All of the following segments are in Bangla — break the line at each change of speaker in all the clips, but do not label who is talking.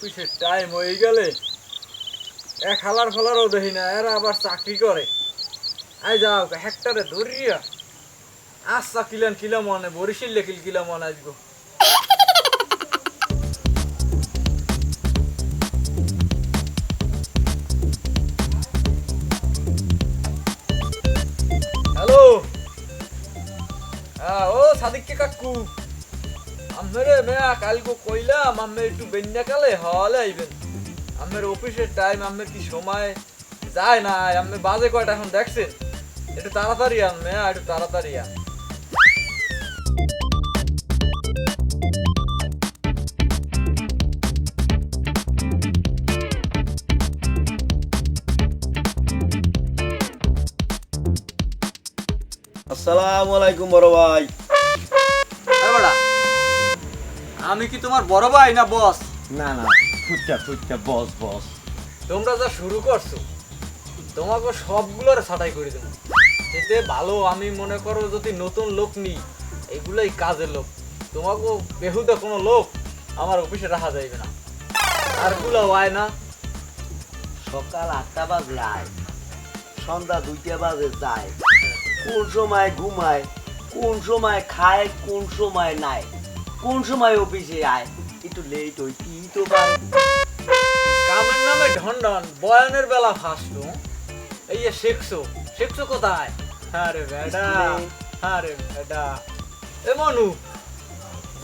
অফিসের টাইম হয়ে গেলে এক হালার ফালারও দেখি না, এরা আবার চাকরি করে। আই যাও হেক্টারে ধরিয়া আচ্ছা কিলান কিলা মনে বরিশিল লেখিল কিলা মনে আসবো। হ্যালো, হ্যাঁ ও সাদিককে কাকু, আমারে মেয়া কালকে কইলাম আমি একটু বেন্যাকালে হলে আইবেন। আমার অফিসের টাইম, আমার কি সময় যায় না? আমি বাজে কয়টা এখন দেখছেন? একটু তাড়াতাড়ি আন মেয়া, একটু তাড়াতাড়ি আন।
আসসালামু আলাইকুম বড় ভাই।
আমি কি তোমার বড় ভাই না বস?
না না, ফুচকা বস বস।
তোমরা যা শুরু করছো তোমাকে সবগুলোর ছাঁটাই করে দেবো। এতে ভালো, আমি মনে করো যদি নতুন লোক নিই এগুলোই কাজের লোক। তোমাকে বেহুদা কোনো লোক আমার অফিসে রাখা যাইবে না। আর গুলো হয় না,
সকাল 8টা বাজে আয়, সন্ধ্যা 2টা বাজে যায়। কোন সময় ঘুমায়, কোন সময় খায়, কোন সময় নাই, কোন সময় অফিসে আয়। একটু লেট হইতেই তো পারে।
কামের নামে ঢন ঢন, বয়ানের বেলা ফাঁসলো। এই যে শেখছো কোথায়? আরে বেডা, আরে বেডা। এ মনু,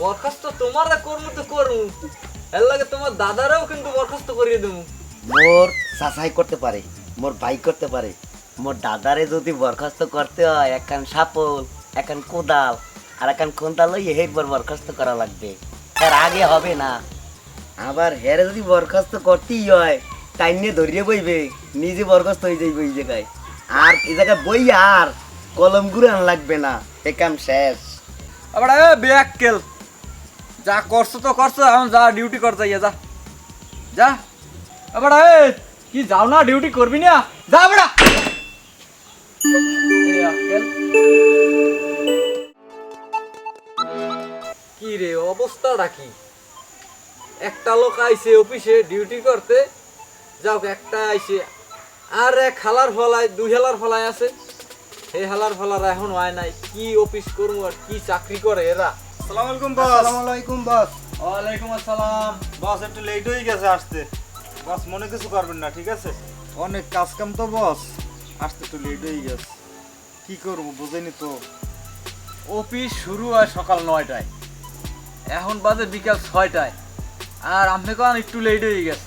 বরখাস্ত তোমারা করবো তো করবো, এর লাগে তোমার দাদারাও কিন্তু বরখাস্ত করিয়ে দেবো।
মোর চাচাই করতে পারে, মোর ভাই করতে পারে। মোর দাদারে যদি বরখাস্ত করতে হয়, একখান সাপল, একখান কোদাল আর একখান খন্তা লইয়ে হেরবার বরখাস্ত করা লাগবে। এর আগে হবে না। আবার হেরে যদি বরখাস্ত করতেই হয়, টাইনে ধরিয়ে বইবে, নিজে বরখাস্ত হয়ে যাইবে এই জায়গায়। আর এই জায়গায় বই আর কলম গুড়ান লাগবে না, এ কাম শেষ।
আবার বেয়াক্কেল, যা করছো তো করছো, এখন যা ডিউটি করতে যা যা যা। আবার কি যাও না, ডিউটি করবি না? যা বেড়া। কি রে অবস্থাটা কি? একটা লোক আইছে অফিসে ডিউটি করতে, যাও একটা আইছে, আর এক হালার ফলায়, দুই হালার ফলায় আছে। এই হালার ফলার এখন হয় নাই, কি অফিস করবো আর কি চাকরি করে এরা।
আসসালামু আলাইকুম বস।
আসসালামু আলাইকুম বস।
ওয়ালাইকুম আসসালাম।
বস একটু লেট হয়ে গেছে আসতে। বস মনে কিছু করবেন না, ঠিক আছে? অনেক কাজ কাম তো বস, আসতে একটু লেট হয়ে গেছে। কি করবো বুঝেনি তো।
অফিস শুরু হয় সকাল 9টায়, এখন বাজে বিকাল 6টায়, আর আপনি কারণ একটু লেট হয়ে গেছে।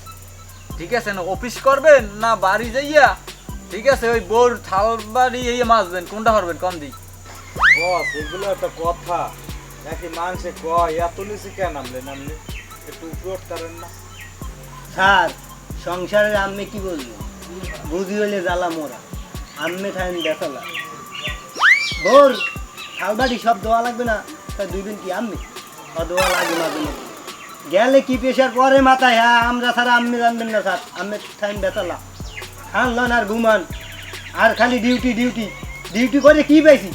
ঠিক আছে না, অফিস করবেন না বাড়ি যাইয়া, ঠিক আছে ওই বোর থাল বাড়ি এই মাজবেন, কোনটা করবেন কম দিই?
বস এগুলো একটা কথা নাকি? মানুষে কয় এত নিচে কেন নামলেন আপনি? একটু উপরোট করেন না।
স্যার, সংসারের আম্মে কি বলবো, বুঝি হলে জ্বালা মোরা, আম্মে খাইন বেতলা বোর খালবাড়ি সব দোয়া লাগবে না, তা 2 দিন কি আম্মি দোয়া লাগে মাঝে মধ্যে গেলে কি পেশার পরে মাথায়। হ্যাঁ আমরা ছাড়া আম্মি জানবেন না স্যার, আম্মে খাইন বেতলা, খানলন আর ঘুমান আর খালি ডিউটি ডিউটি ডিউটি করে কি পাইছি?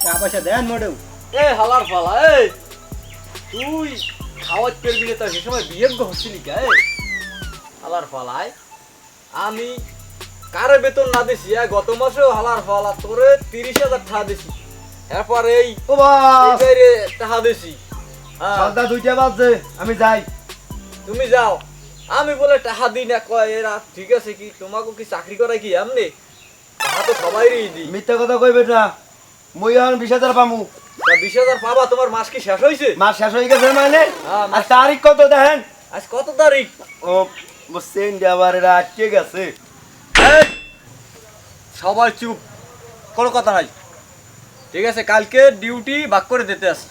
টাকা পয়সা দেন মোটেও।
এ হালার ফালা, এই তুই খাওয়াত পেরবি না, তার সে সময় বিয়োগ্য হচ্ছিলি কে? হালার ফালায় আমি কারে বেতন না দিছি, গত মাসেও হালার ফালা তোরে 30,000 টাকা দিছি, এরপর এই
ও বাস
টাকা দিছি।
সন্ধ্যা 2টা বাজে, আমি যাই।
তুমি যাও, আমি বলে টাকা দিই না কয় এরা। ঠিক আছে, কি তোমাকে কি চাকরি করাই কি এমনি? টাকা তো সবাই দিই।
মিথ্যা কথা কইবে না, মই এখন 20,000 পামু।
20,000 পাবা? তোমার মাস কি শেষ হয়েছে?
মাস শেষ হয়ে গেছে মানে?
হ্যাঁ,
আর তারিখ কত দেখেন?
আজ কত তারিখ?
ও বুঝছেন, আবার এরা আটকে গেছে।
এই, সবাই চুপ, কোনো কথা নাই। ঠিক আছে, কালকে ডিউটি ভাগ করে দিতে আস।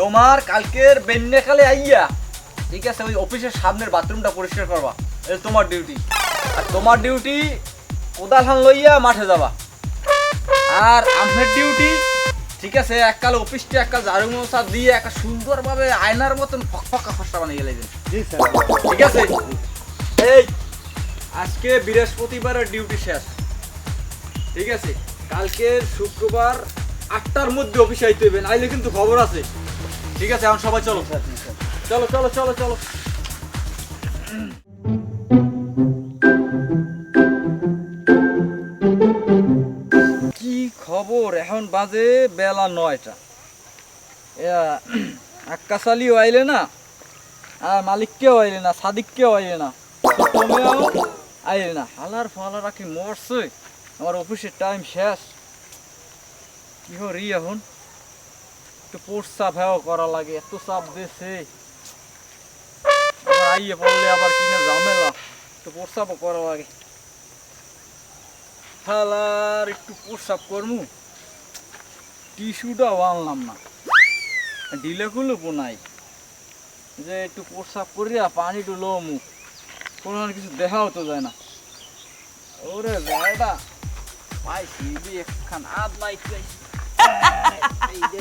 তোমার কালকের বেন্যেকালে আইয়া, ঠিক আছে, ওই অফিসের সামনের বাথরুমটা পরিষ্কার করবা, এটা তোমার ডিউটি। আর তোমার ডিউটি কোদাল হান লইয়া মাঠে যাবা। আর আমার ডিউটি, ঠিক আছে, এককাল অফিসটা এককাল ঝাড়ু মোছা দিয়ে একটা সুন্দরভাবে আয়নার মতন ফকফকা খসড়া বানিয়ে গেলেন।
জি স্যার।
ঠিক আছে, এই আজকে বৃহস্পতিবারের ডিউটি শেষ। ঠিক আছে, কালকে শুক্রবার 8টার মধ্যে অফিসে আইতে হবে, নাইলে কিন্তু খবর আছে। ঠিক আছে, এখন সবাই চলো চলো চলো চলো চলো। কি খবর? এখন বাজে বেলা 9টা। আক্কাশালিও আইলে না, আর মালিককেও আইলে না, সাদিককেও আইলে না, তোমেও আইলে না। হালার ফালারা কি মরছে? আমার অফিসের টাইম শেষ। কি হরি এখন? একটু প্রস্রাব হ্যাঁ করা লাগে, এত চাপ দিয়েছে। আবার আইয়ে পড়লে আবার কিনে ঝামেলা, একটু প্রস্রাবও করা লাগে। হালার একটু প্রস্রাব করমু, টিস্যুটাও আনলাম না, ঢিলে খুলে নাই যে একটু প্রস্রাব করিয়া পানি একটু লো মুখ, কোনো কিছু দেখাও তো যায় না। ওরে বেটা পাইছি একখান আদ মাইক পাইছি,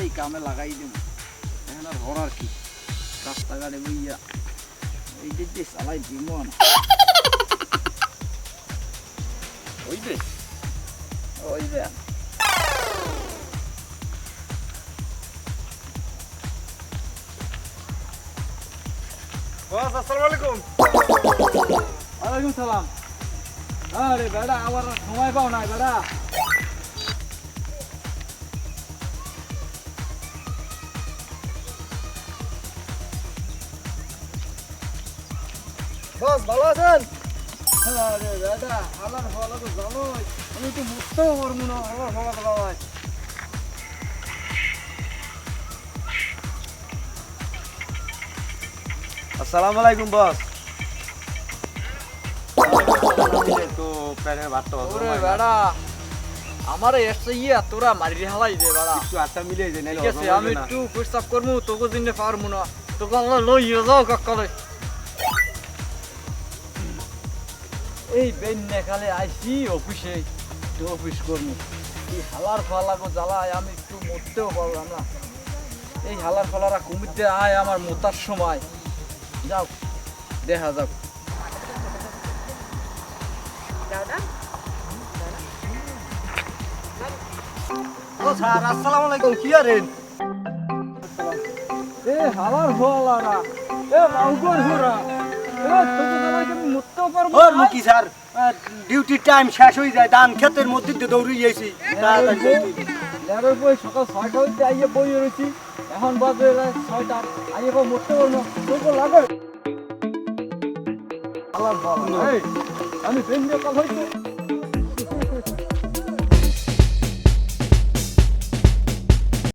এই কামে লাগাই দেব। এখন আর হরার কি, রাস্তাঘাটে বইয়া এই যে চালাই দিব না। ওই যে ওই যে
বস আসসালামু আলাইকুম।
ওয়ালাইকুম সালাম। আরে বেটা আমার সময় পাও নাই বেটা।
বস ভালো আছেন?
আরে বেটা হালার ফলা তো জানোই, আমি তো মুক্তও করবো না হালার ফলা ফলা।
আসসালামু আলাইকুম বস। তো প্যানের ভাতটা
ওরে বেটা আমার এসে তোরা মারি হালাই দে বেটা।
একটু আটটা মিলিয়ে যায়
ঠিক আছে আমি একটু প্রস্তাব করবো, তোকে দিনে পারবো না, তোকে আল্লাহ লইয়ে যাও কাকালে। এই বেন্যাকালে আইসি অফিসে, একটু অফিস করবো। এই হালার ফালাগো জ্বালায় আমি একটু মরতেও পারলাম না। এই হালার ফালারা কুমিরতে আয় আমার মোতার সময়। যাও দেখা যাক।
ও স্যার আসসালামু আলাইকুম, কি আরেন?
এ হালার ফালারা, এ মাউগর হুরা, এ তোকে জ্বালায় আমি মরতেও পারবো
ও
না।
মুকি স্যার, ডিউটির টাইম শেষ হয়ে যায়, ধান ক্ষেতের মধ্যে দিয়ে দৌড়িয়েছি।
লেবের বই সকাল 6টা হইতে আইয়ে বই রয়েছি, এখন বাজে 6টা, আইয়ে মরতে পারবো না, তোকে লাগে। হালার ফালা, এই আমি বেঞ্জে কাল হইতে